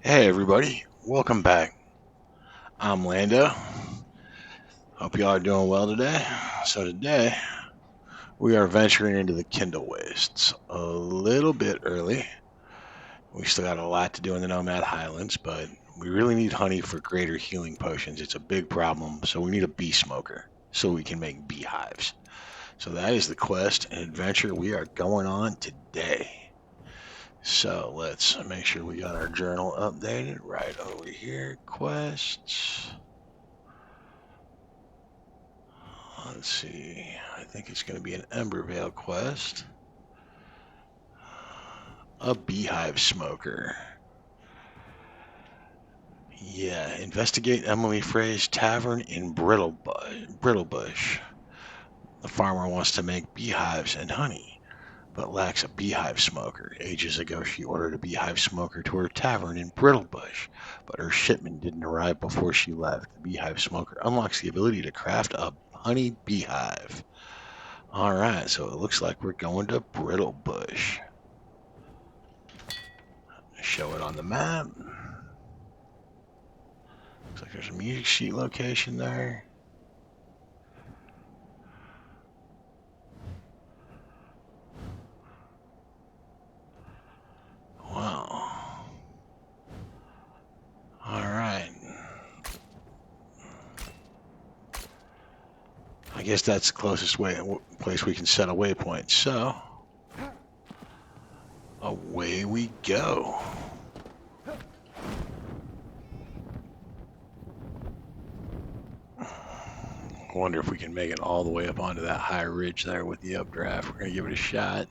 Hey everybody, welcome back. I'm Lando. Hope y'all are doing well today. So today we are venturing into the Kindle Wastes a little bit early. We still got a lot to do in the Nomad Highlands, but we really need honey for greater healing potions. It's a big problem, so we need a bee smoker so we can make beehives. So that is the quest and adventure we are going on today. So let's make sure we got our journal updated right over here. Quests. Let's see. I think it's going to be an Embervale quest. A beehive smoker. Yeah, investigate Emily Frey's tavern in Brittlebush. The farmer wants to make beehives and honey, but lacks a beehive smoker. Ages ago, she ordered a beehive smoker to her tavern in Brittlebush, but her shipment didn't arrive before she left. The beehive smoker unlocks the ability to craft a honey beehive. All right, so it looks like we're going to Brittlebush. Show it on the map. Looks like there's a music sheet location there. Wow. All right. I guess that's the closest place we can set a waypoint. So, away we go. I wonder if we can make it all the way up onto that high ridge there with the updraft. We're going to give it a shot.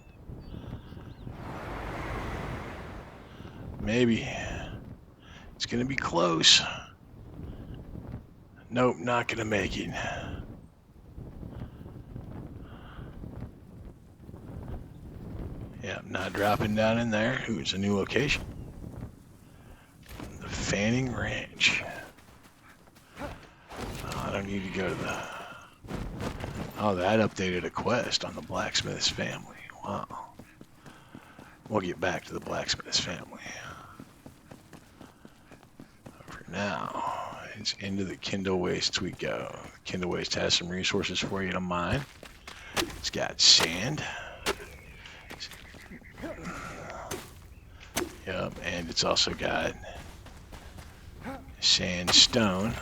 Maybe. It's going to be close. Nope, not going to make it. Yeah, not dropping down in there. Ooh, it's a new location. The Fanning Ranch. Oh, I don't need to go to the... Oh, that updated a quest on the Blacksmith's family. Wow. We'll get back to the Blacksmith's family. For now, it's into the Kindle Wastes we go. Kindle Waste has some resources for you to mine. It's got sand. Yep, and it's also got sandstone.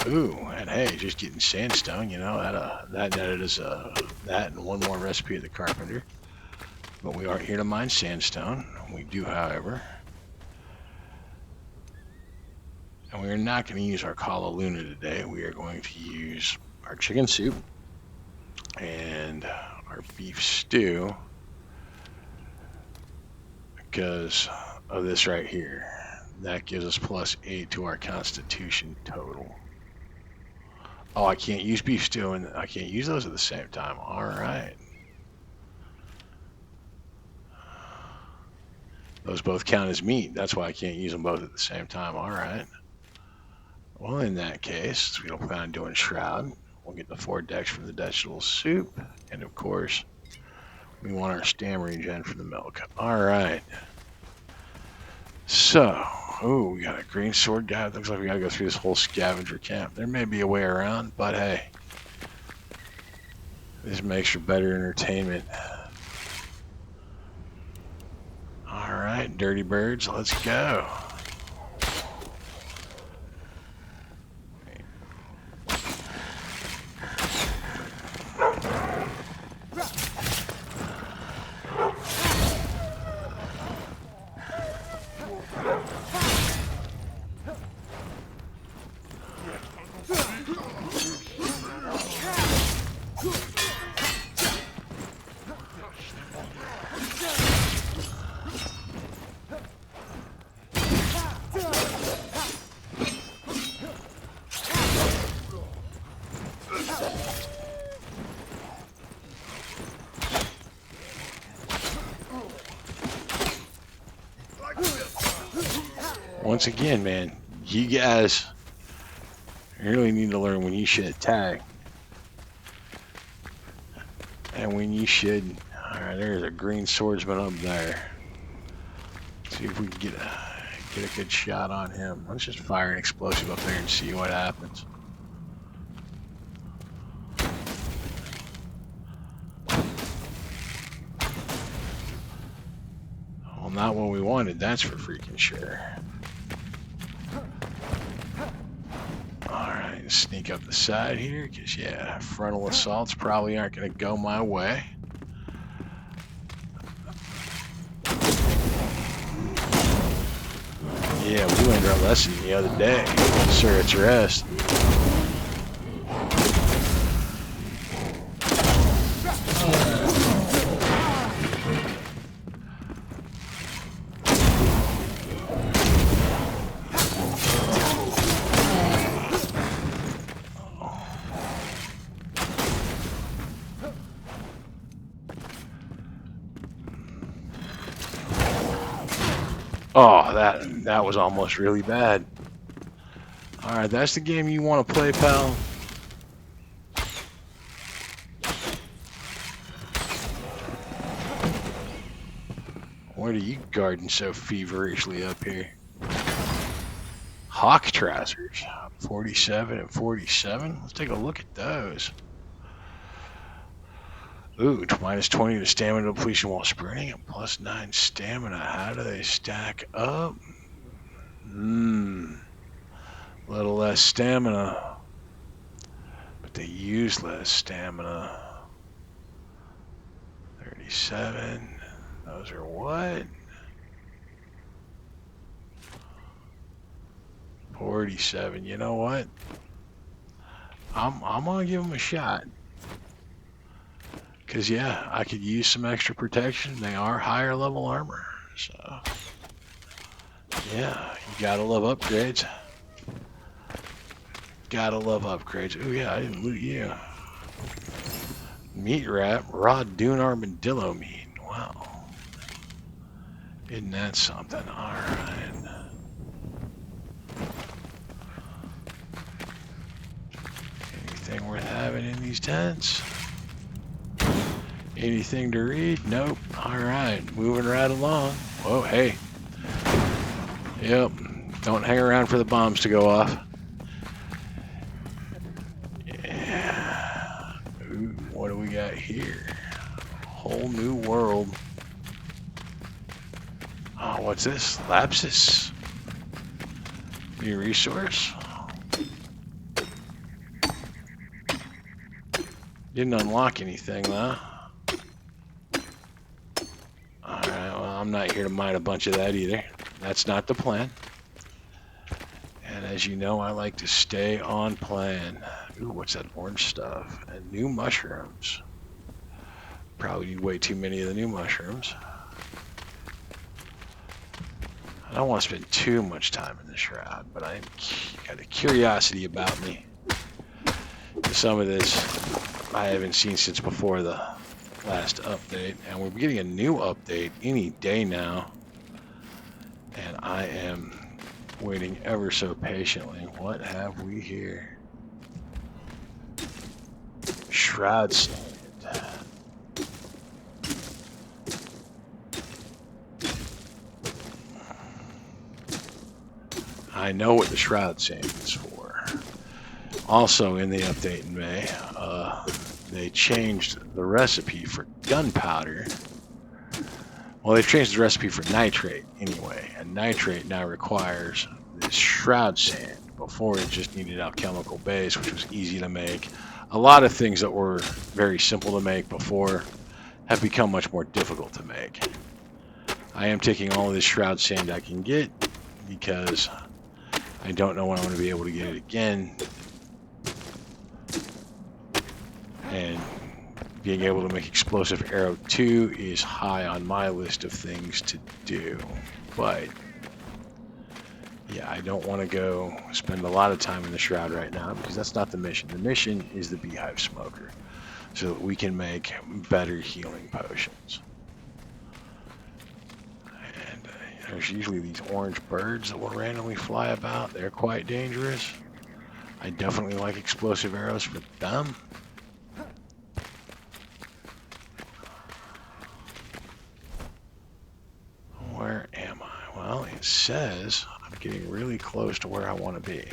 Ooh, and hey, just getting sandstone, you know, that is that and one more recipe of the carpenter. But we aren't here to mine sandstone. We do, however. And we are not going to use our Kala Luna today. We are going to use our chicken soup and our beef stew because of this right here. That gives us +8 to our constitution total. Oh, I can't use beef stew and I can't use those at the same time. All right. Those both count as meat. That's why I can't use them both at the same time. All right. Well, in that case, we don't plan on doing Shroud. We'll get the 4 decks from the vegetable soup. And of course, we want our stam regen for the milk. All right. So, ooh, we got a green sword guy. It looks like we got to go through this whole scavenger camp. There may be a way around, but hey, this makes for better entertainment. All right, dirty birds, let's go. Once again, man, you guys really need to learn when you should attack and when you should. All right, there's a green swordsman up there. See if we can get a good shot on him. Let's just fire an explosive up there and see what happens. Well, not what we wanted, that's for freaking sure. Alright, sneak up the side here, because yeah, frontal assaults probably aren't going to go my way. Yeah, we learned our lesson the other day. Sir, it's rest. Oh, that was almost really bad. Alright, that's the game you want to play, pal. What are you guarding so feverishly up here? Hawk trousers. 47 and 47. Let's take a look at those. Ooh, minus 20 to stamina depletion while sprinting and plus 9 stamina. How do they stack up? A little less stamina, but they use less stamina. 37. Those are what? 47. You know what? I'm gonna give them a shot. Cause yeah, I could use some extra protection. They are higher level armor, so yeah, you gotta love upgrades. Gotta love upgrades. Ooh yeah, I didn't loot you. Meat wrap, raw dune armadillo meat. Wow, isn't that something? All right. Anything worth having in these tents? Anything to read? Nope. Alright, moving right along. Whoa, hey. Yep, don't hang around for the bombs to go off. Yeah. Ooh, what do we got here? Whole new world. Oh, what's this? Lapsus. New resource. Didn't unlock anything, though. Alright, well, I'm not here to mine a bunch of that either. That's not the plan. And as you know, I like to stay on plan. Ooh, what's that orange stuff? And new mushrooms. Probably need way too many of the new mushrooms. I don't want to spend too much time in the shroud, but I got a curiosity about me. Some of this I haven't seen since before the last update, and we're getting a new update any day now, and I am waiting ever so patiently. What have we here? Shroud sand. I know what the shroud sand is for. Also in the update in May, they changed the recipe for gunpowder. Well, they've changed the recipe for nitrate anyway, and nitrate now requires this shroud sand. Before it just needed alchemical base, which was easy to make. A lot of things that were very simple to make before have become much more difficult to make. I am taking all of this shroud sand I can get because I don't know when I'm going to be able to get it again. And being able to make Explosive Arrow 2 is high on my list of things to do. But, yeah, I don't want to go spend a lot of time in the Shroud right now because that's not the mission. The mission is the Beehive Smoker so that we can make better healing potions. And there's usually these orange birds that will randomly fly about. They're quite dangerous. I definitely like explosive arrows for them. Where am I? Well, it says I'm getting really close to where I want to be.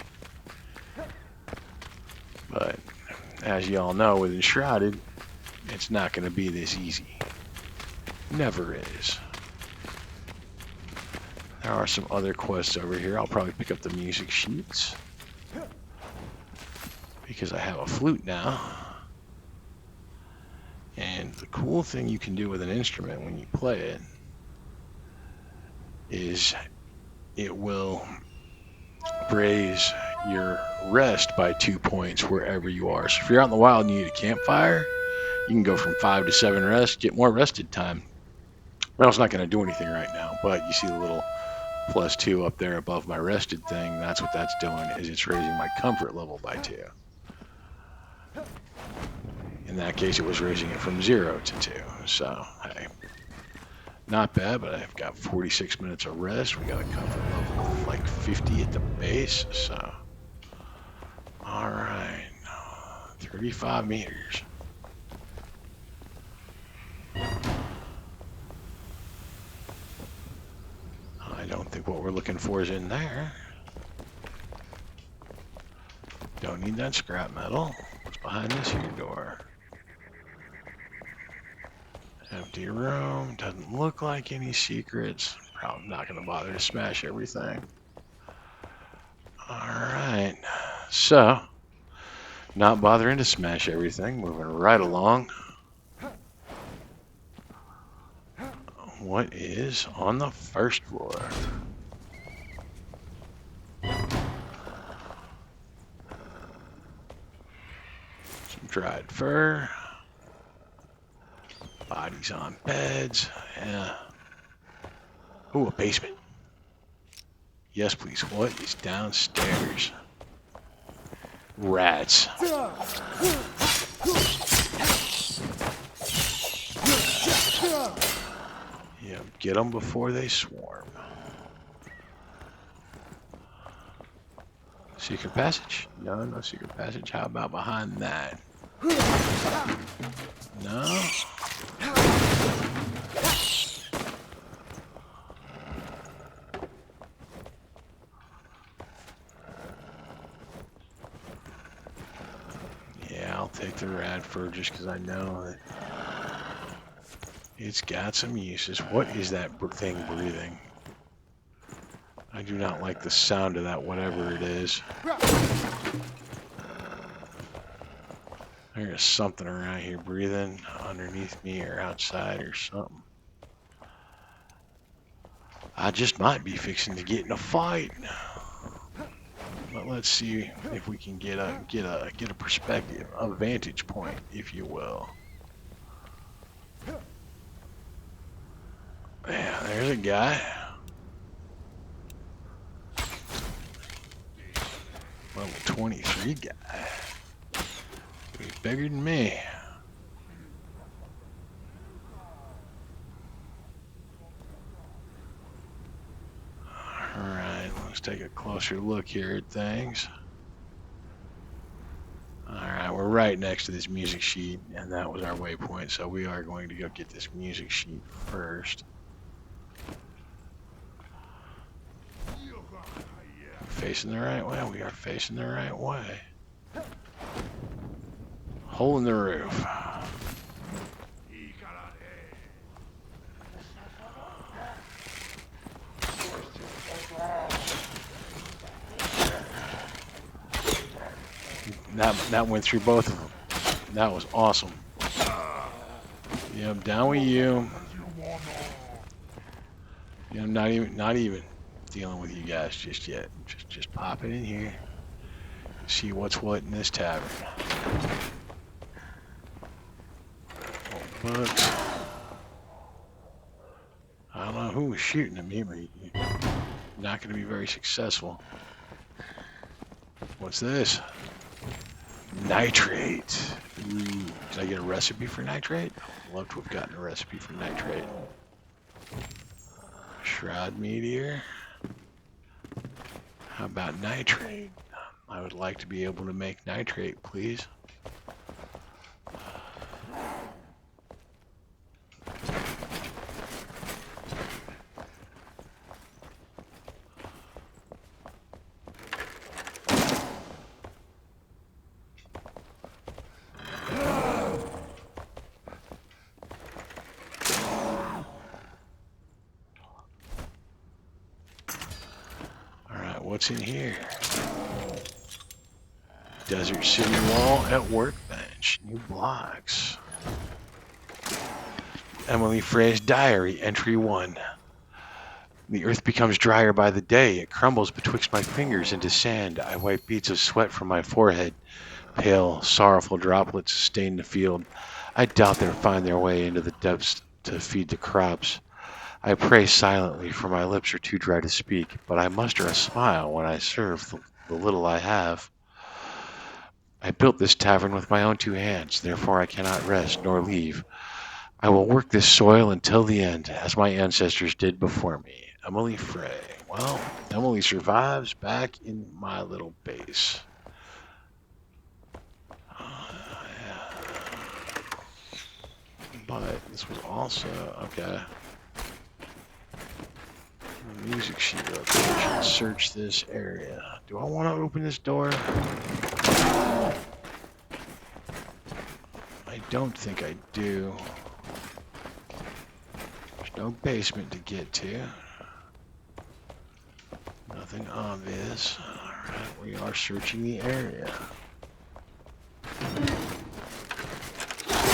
But as you all know, with Enshrouded, it's not going to be this easy. Never is. There are some other quests over here. I'll probably pick up the music sheets because I have a flute now. And the cool thing you can do with an instrument when you play it is it will raise your rest by 2 points wherever you are. So if you're out in the wild and you need a campfire, you can go from 5 to 7 rest, get more rested time. Well, it's not going to do anything right now, but you see the little +2 up there above my rested thing. That's what that's doing, is it's raising my comfort level by 2. In that case, it was raising it from 0 to 2. So, hey, not bad, but I've got 46 minutes of rest. We got a comfort level of like 50 at the base. So, all right, 35 meters. I don't think what we're looking for is in there. Don't need that scrap metal. What's behind this here door? Empty room. Doesn't look like any secrets. Probably not going to bother to smash everything. Alright. So, not bothering to smash everything. Moving right along. What is on the first floor? Some dried fur. Bodies on beds. Yeah. Ooh, a basement. Yes, please. What is downstairs? Rats. Yeah, get them before they swarm. Secret passage? No, no secret passage. How about behind that? No? Yeah, I'll take the rat fur just because I know that it's got some uses. What is that thing breathing? I do not like the sound of that, whatever it is. There's something around here breathing underneath me or outside or something. I just might be fixing to get in a fight. But let's see if we can get a perspective, a vantage point, if you will. Yeah, there's a guy. Level 23 guy. He's bigger than me. Alright, let's take a closer look here at things. Alright, we're right next to this music sheet, and that was our waypoint, so we are going to go get this music sheet first. Facing the right way? We are facing the right way. Hole in the roof. That went through both of them. That was awesome. Yep, down with you. You know, not even dealing with you guys just yet. Just popping in here. See what's what in this tavern. Books. I don't know who was shooting at me, but you're not going to be very successful. What's this? Nitrate. Ooh, did I get a recipe for nitrate? I'd love to have gotten a recipe for nitrate. Shroud meteor. How about nitrate? I would like to be able to make nitrate, please. what's in here? Desert City Wall at Workbench. New blocks. Emily Frey's Diary, Entry 1. The earth becomes drier by the day. It crumbles betwixt my fingers into sand. I wipe beads of sweat from my forehead. Pale, sorrowful droplets stain the field. I doubt they'll find their way into the depths to feed the crops. I pray silently, for my lips are too dry to speak, but I muster a smile when I serve the little I have. I built this tavern with my own 2 hands, therefore I cannot rest nor leave. I will work this soil until the end, as my ancestors did before me. Emily Frey. Well, Emily survives back in my little base. Yeah. But this was also, okay. Music sheet location. Search this area. Do I want to open this door? I don't think I do. There's no basement to get to. Nothing obvious. Alright, we are searching the area.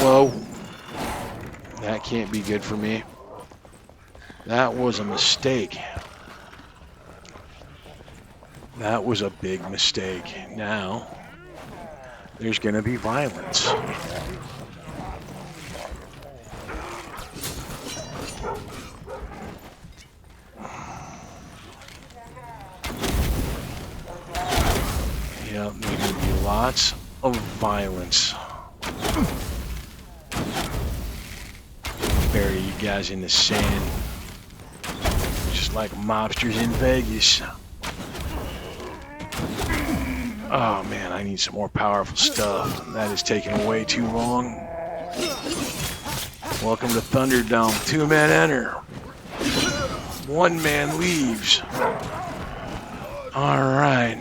Whoa. That can't be good for me. That was a mistake. That was a big mistake. Now, there's gonna be violence. Yeah, there's gonna be lots of violence. Bury you guys in the sand. Just like mobsters in Vegas. Oh man, I need some more powerful stuff. That is taking way too long. Welcome to Thunderdome. 2 men enter. 1 man leaves. Alright.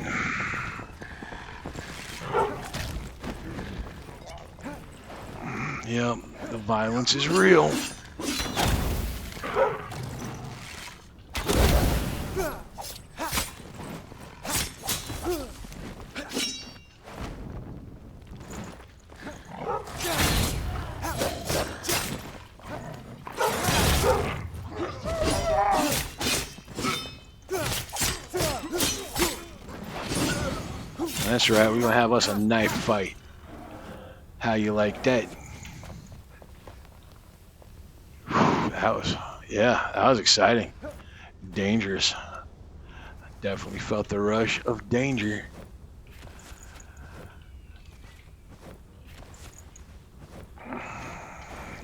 Yep, the violence is real. That's right, we're gonna have us a knife fight. How you like that? That was exciting. Dangerous. Definitely felt the rush of danger.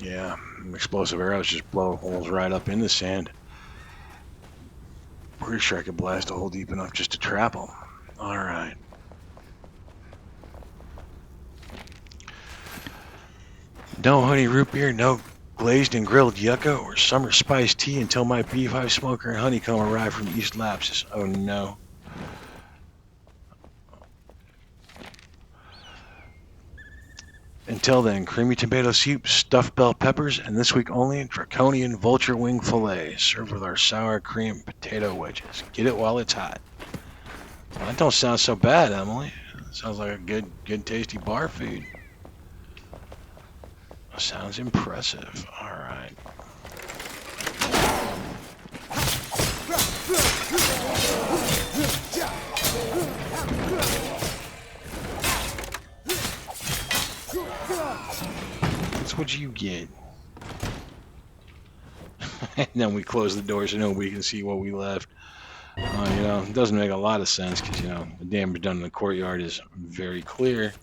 Yeah, explosive arrows just blow holes right up in the sand. Pretty sure I could blast a hole deep enough just to trap them. Alright. No honey root beer, no glazed and grilled yucca or summer spice tea until my beehive smoker and honeycomb arrive from East Lapsus. Oh no. Until then, creamy tomato soup, stuffed bell peppers, and this week only, draconian vulture wing fillet, served with our sour cream potato wedges. Get it while it's hot. Well, that don't sound so bad, Emily. Sounds like a good tasty bar food. Sounds impressive. All right. That's what you get. And then we close the door so nobody can see what we left. It doesn't make a lot of sense because, the damage done in the courtyard is very clear.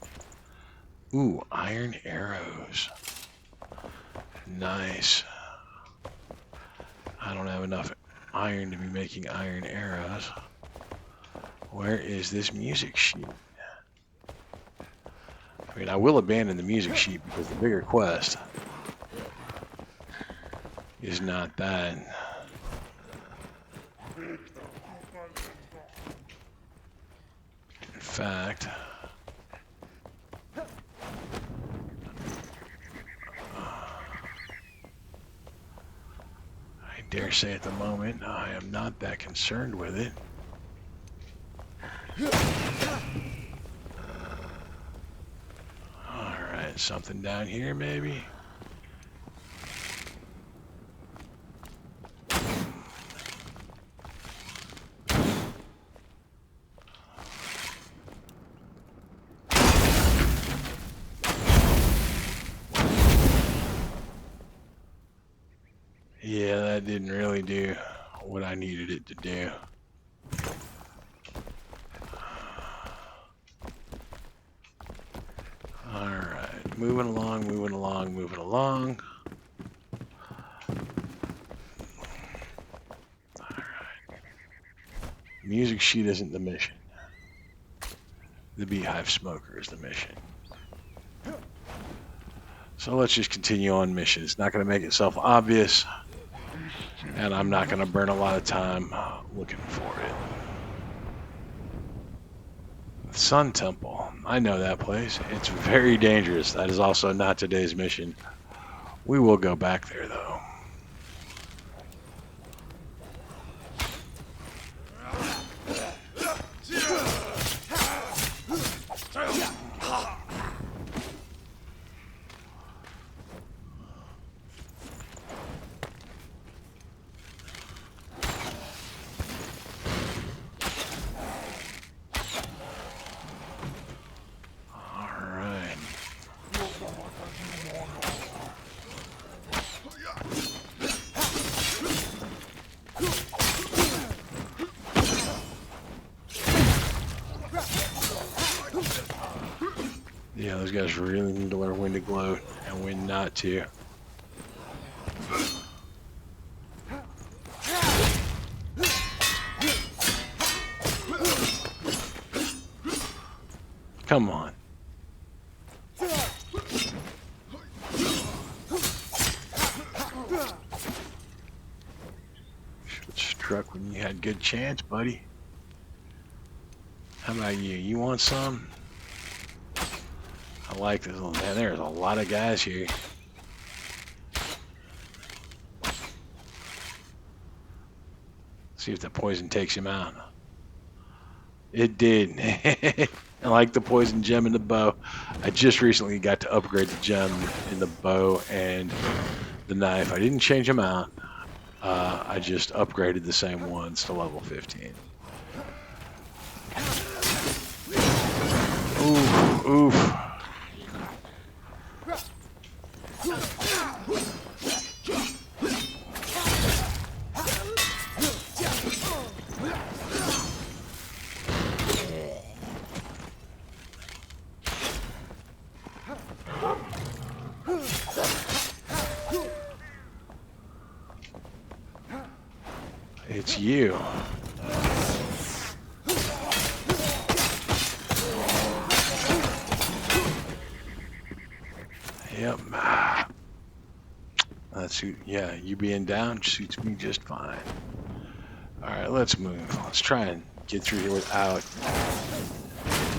Ooh, iron arrows. Nice. I don't have enough iron to be making iron arrows. Where is this music sheet? I mean, I will abandon the music sheet because the bigger quest is not that. In fact, I dare say at the moment I am not that concerned with it. Alright, something down here maybe? Yeah, that didn't really do what I needed it to do. Alright, moving along, moving along, moving along. Alright. Music sheet isn't the mission. The beehive smoker is the mission. So let's just continue on mission. It's not going to make itself obvious, and I'm not going to burn a lot of time looking for it. The Sun Temple. I know that place. It's very dangerous. That is also not today's mission. We will go back there, though. Yeah, those guys really need to learn when to gloat and when not to. Come on. Should've struck when you had good chance, buddy. How about you? You want some? I like this little man. There's a lot of guys here. See if the poison takes him out. It did. I like the poison gem in the bow. I just recently got to upgrade the gem in the bow and the knife. I didn't change them out. I just upgraded the same ones to level 15. Oof, oof. It's you. Yep. Yeah, you being down suits me just fine. Alright, let's move. Let's try and get through here without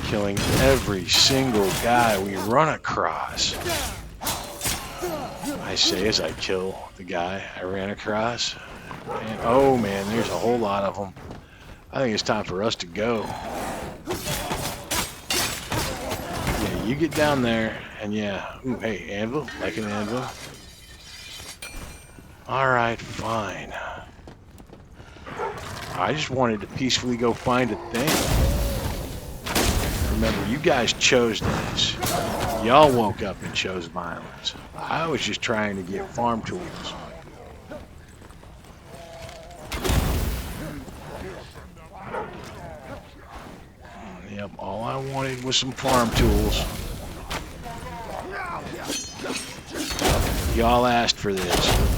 killing every single guy we run across. I say as I kill the guy I ran across. And, oh man, there's a whole lot of them. I think it's time for us to go. Yeah, you get down there, and yeah. Ooh, hey, anvil. Like an anvil. Alright, fine. I just wanted to peacefully go find a thing. Remember, you guys chose this. Y'all woke up and chose violence. I was just trying to get farm tools. Yep, all I wanted was some farm tools. Y'all asked for this.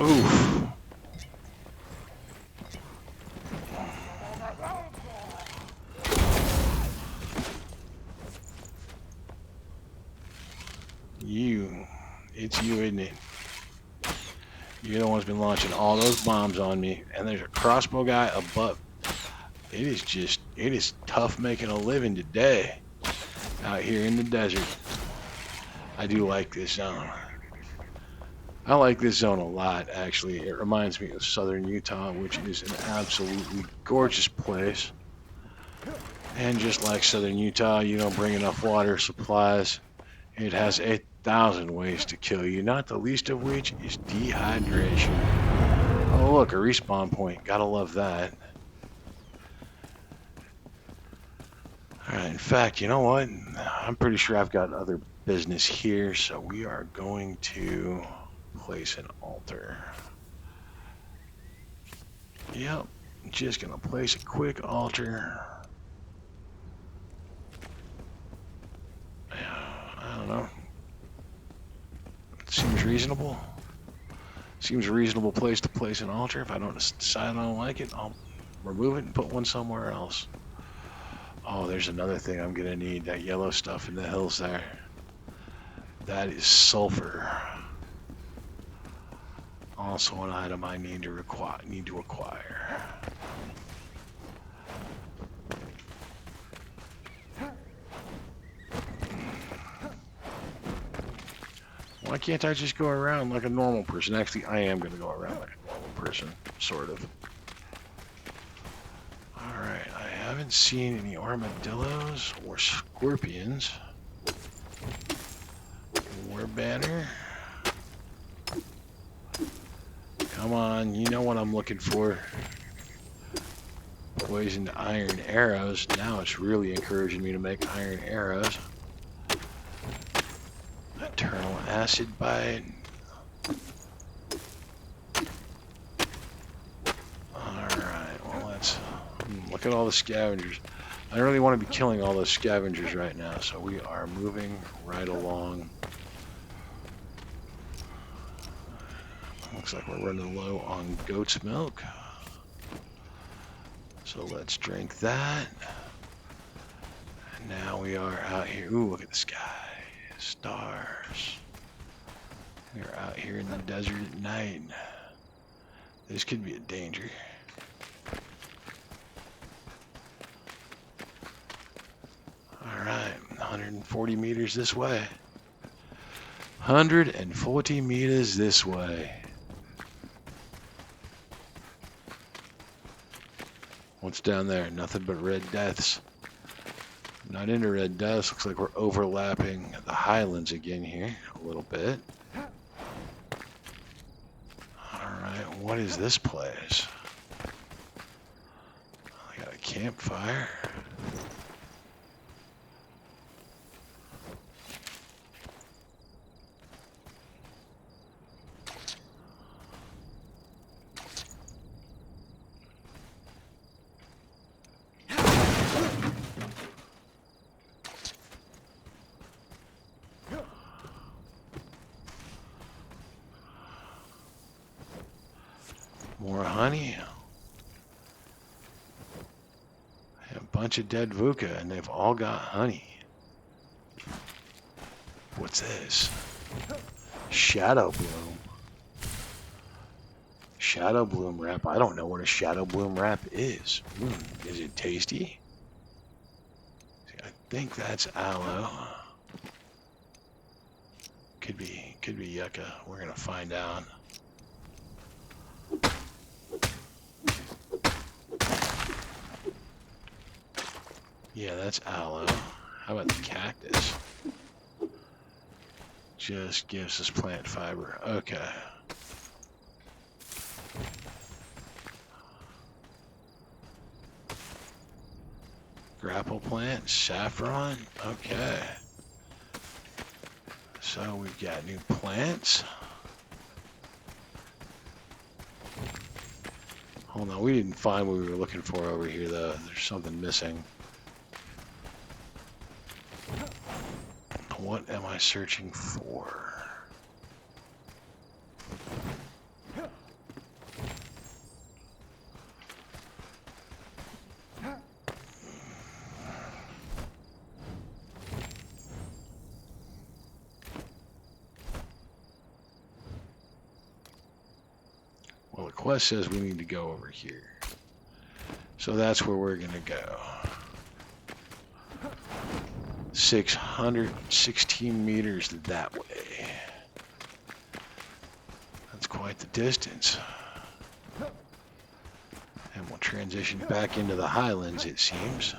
Oof. It's you, isn't it? You're the one who's been launching all those bombs on me. And there's a crossbow guy above. It is tough making a living today out here in the desert. I do like this zone. I like this zone a lot, actually. It reminds me of southern Utah, which is an absolutely gorgeous place. And just like southern Utah, you don't bring enough water supplies. It has 1,000 ways to kill you, not the least of which is dehydration. Oh, look, a respawn point. Gotta love that. Alright, in fact, you know what? I'm pretty sure I've got other business here, so we are going to place an altar. Yep, just gonna place a quick altar. I don't know. Seems reasonable. Seems a reasonable place to place an altar. If I don't decide I don't like it, I'll remove it and put one somewhere else. Oh, there's another thing I'm gonna need. That yellow stuff in the hills there. That is sulfur. Also an item I need to acquire. Why can't I just go around like a normal person? Actually, I am gonna go around like a normal person, sort of. Alright, I haven't seen any armadillos or scorpions. War banner. Come on, you know what I'm looking for. Poisoned iron arrows. Now it's really encouraging me to make iron arrows. Eternal acid bite. Alright, well let's look at all the scavengers. I don't really want to be killing all those scavengers right now, so we are moving right along. Looks like we're running low on goat's milk. So let's drink that. And now we are out here. Ooh, look at the sky. Stars. We're out here in the desert at night. This could be a danger. Alright, 140 meters this way. 140 meters this way. What's down there? Nothing but red deaths. Not into red deaths. Looks like we're overlapping the highlands again here a little bit. Alright, what is this place? I got a campfire. More honey. A bunch of dead Vuka, and they've all got honey. What's this? Shadow Bloom. Shadow Bloom wrap. I don't know what a Shadow Bloom wrap is. Is it tasty? I think that's aloe. Could be yucca. We're gonna find out. Yeah, that's aloe. How about the cactus? Just gives us plant fiber. Okay. Grapple plant, saffron. Okay. So we've got new plants. Hold on, we didn't find what we were looking for over here though. There's something missing. What am I searching for? quest says we need to go over here. So that's where we're going to go. 616 meters that way. That's quite the distance. And we'll transition back into the highlands, it seems.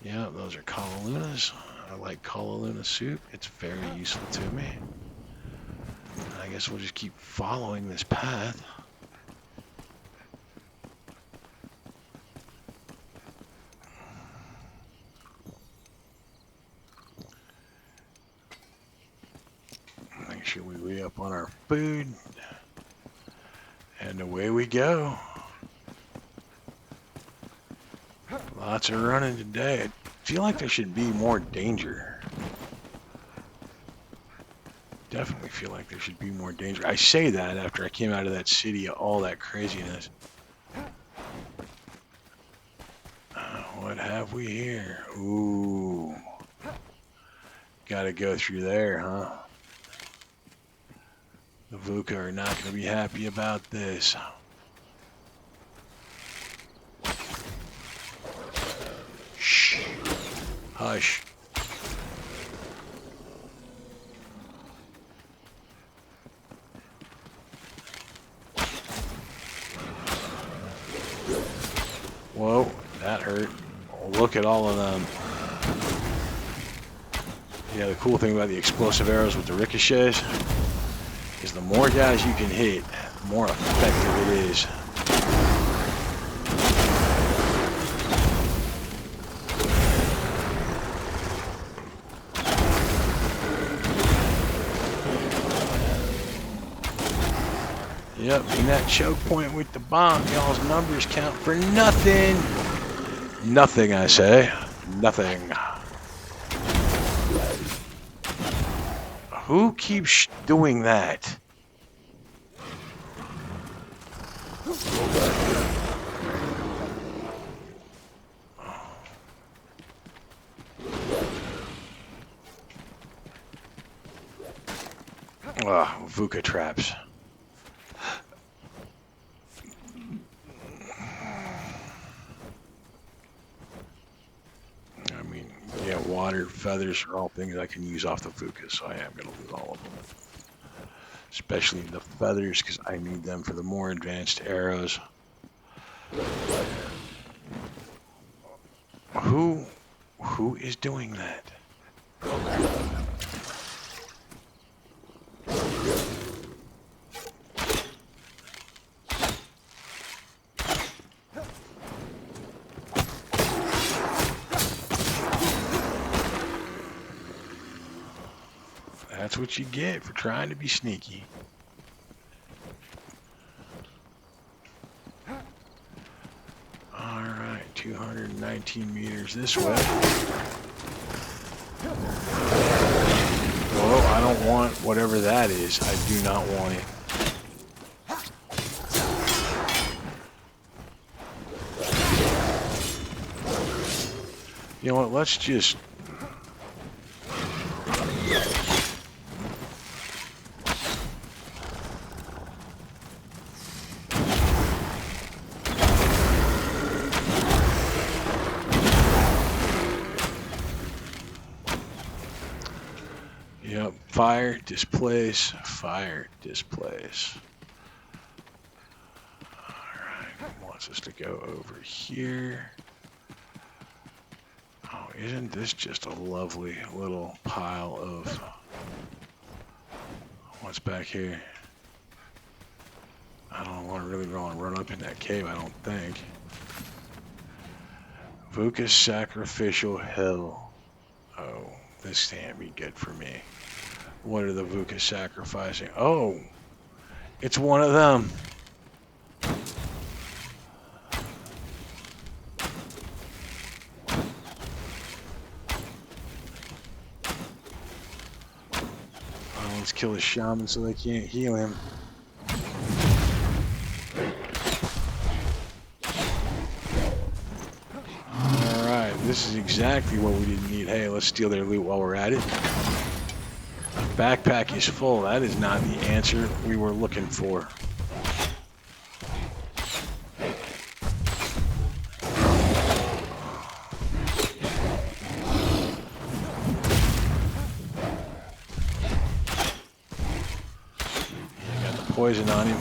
Yeah, those are Calalunas. I like Calaluna soup. It's very useful to me. I guess we'll just keep following this path. Make sure we re-up on our food. And away we go. Lots of running today. I feel like there should be more danger. Definitely feel like there should be more danger. I say that after I came out of that city, all that craziness. What have we here? Ooh. Gotta go through there, huh? The Vuka are not going to be happy about this. Shh. Hush. Whoa, that hurt. Oh, look at all of them. Yeah, the cool thing about the explosive arrows with the ricochets is the more guys you can hit, the more effective it is. Yep, and that choke point with the bomb, y'all's numbers count for nothing. Nothing, I say. Nothing. Who keeps doing that? Vuka traps. I mean, yeah, water, feathers are all things I can use off the Vuka, so I am going to lose all of them. Especially the feathers, because I need them for the more advanced arrows. Who is doing that? That's what you get for trying to be sneaky. Alright, 219 meters this way. Whoa, I don't want whatever that is. I do not want it. You know what, let's just... Yep, fire, displace, fire, displace. Alright, wants us to go over here. Oh, isn't this just a lovely little pile of... What's back here? I don't want to really run up in that cave, I don't think. Vuka Sacrificial Hill. Oh, this can't be good for me. What are the Vuka sacrificing? Oh, it's one of them. Oh, let's kill the shaman so they can't heal him. Alright, this is exactly what we didn't need. Hey, let's steal their loot while we're at it. Backpack is full. That is not the answer we were looking for. poison on him.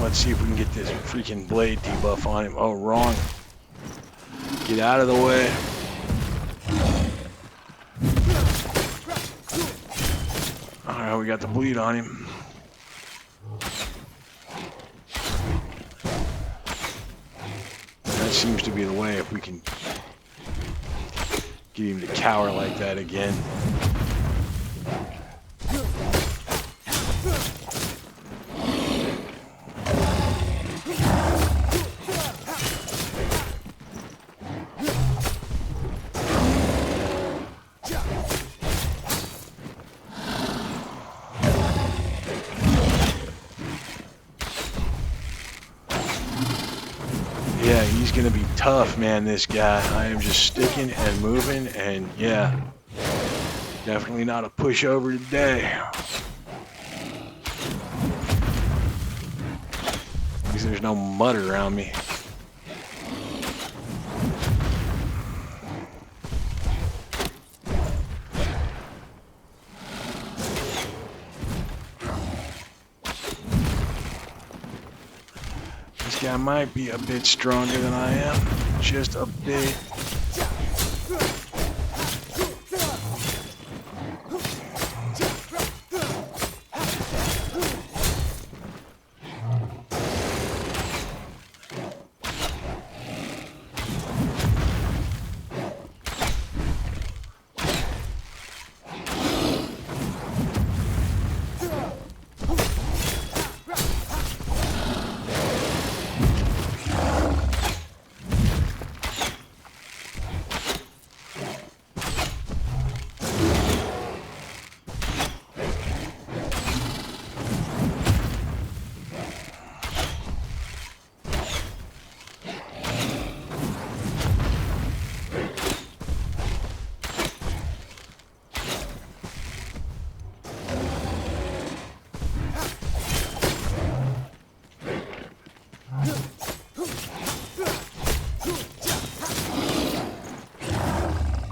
Let's see if we can get this freaking blade debuff on him. Oh, wrong. Get out of the way. Alright, we got the bleed on him. That seems to be the way if we can get him to cower like that again. Yeah, he's gonna be tough, man, this guy. I am just sticking and moving, and yeah, definitely not a pushover today. Because there's no mud around me. This guy might be a bit stronger than I am, just a bit.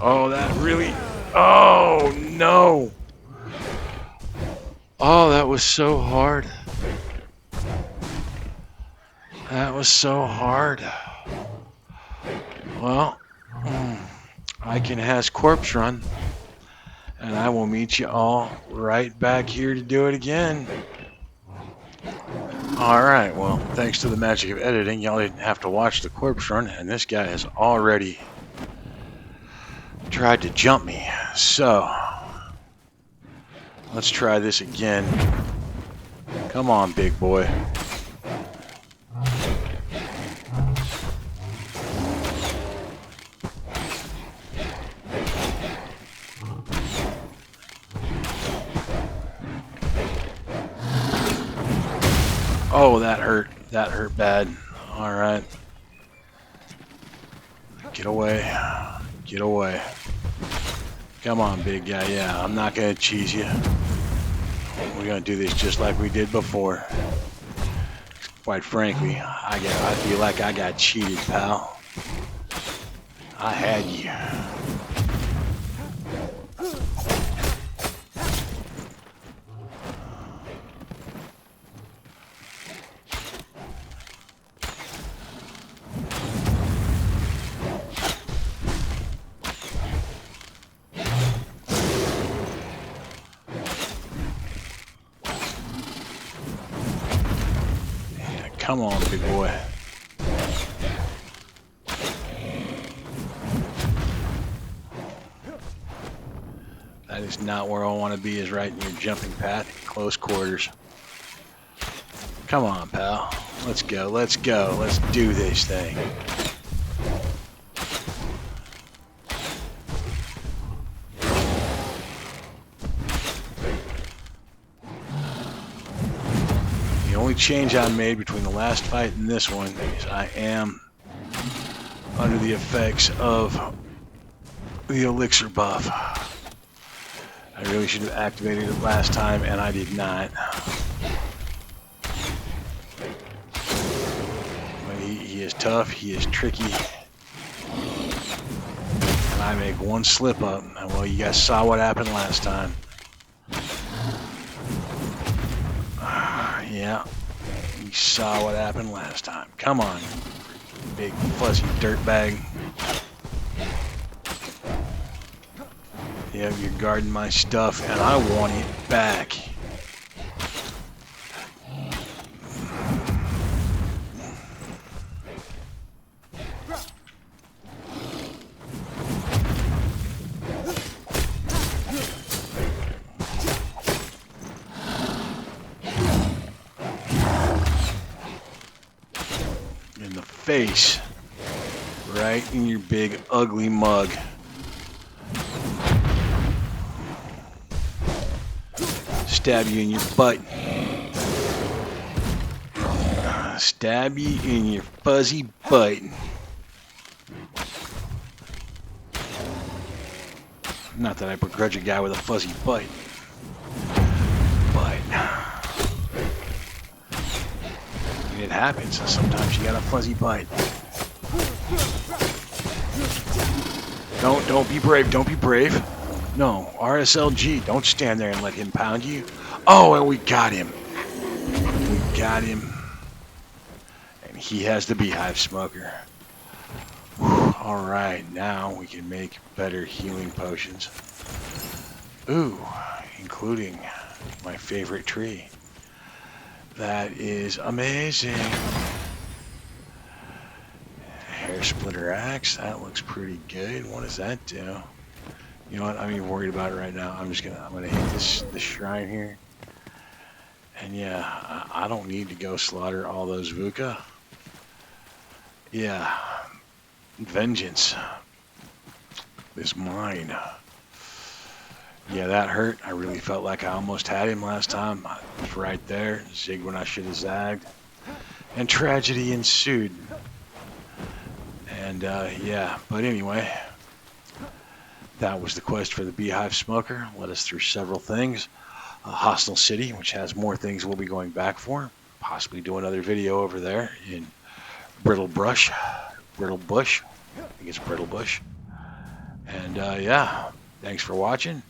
Oh, that really... Oh, no! Oh, that was so hard. That was so hard. Well, I can has corpse run. And I will meet you all right back here to do it again. Alright, well, thanks to the magic of editing, y'all didn't have to watch the corpse run, and this guy has already tried to jump me. So, let's try this again. Come on, big boy. Oh, that hurt. That hurt bad. Alright. Get away. Get away. Come on, big guy. Yeah, I'm not going to cheese you. We're going to do this just like we did before. Quite frankly, I feel like I got cheated, pal. I had you. Come on, big boy. That is not where I want to be, is right in your jumping path, close quarters. Come on, pal. Let's go, let's go. Let's do this thing. The only change I made between the last fight and this one is I am under the effects of the elixir buff. I really should have activated it last time, and I did not. But he is tough, he is tricky. And I make one slip up, and well, you guys saw what happened last time. Yeah, We saw what happened last time. Come on, big fuzzy dirtbag. Yeah, you're guarding my stuff, and I want it back. In the face. Right in your big ugly mug. Stab you in your butt. Stab you in your fuzzy butt. Not that I begrudge a guy with a fuzzy butt. But it happens. Sometimes you got a fuzzy butt. Don't be brave. Don't be brave. No, RSLG. Don't stand there and let him pound you. Oh, and we got him. We got him. And he has the beehive smoker. Alright, now we can make better healing potions. Ooh, including my favorite tree. That is amazing. Hair splitter axe, that looks pretty good. What does that do? You know what, I'm even worried about it right now. I'm gonna hit this shrine here. And yeah, I don't need to go slaughter all those Vuka. Yeah, vengeance is mine. Yeah, that hurt. I really felt like I almost had him last time. I was right there. Zigged when I should have zagged. And tragedy ensued. And yeah, but anyway, that was the quest for the beehive smoker. Led us through several things. Hostile City, which has more things we'll be going back for. Possibly do another video over there in Brittle Bush. I think it's Brittle Bush. And yeah, thanks for watching.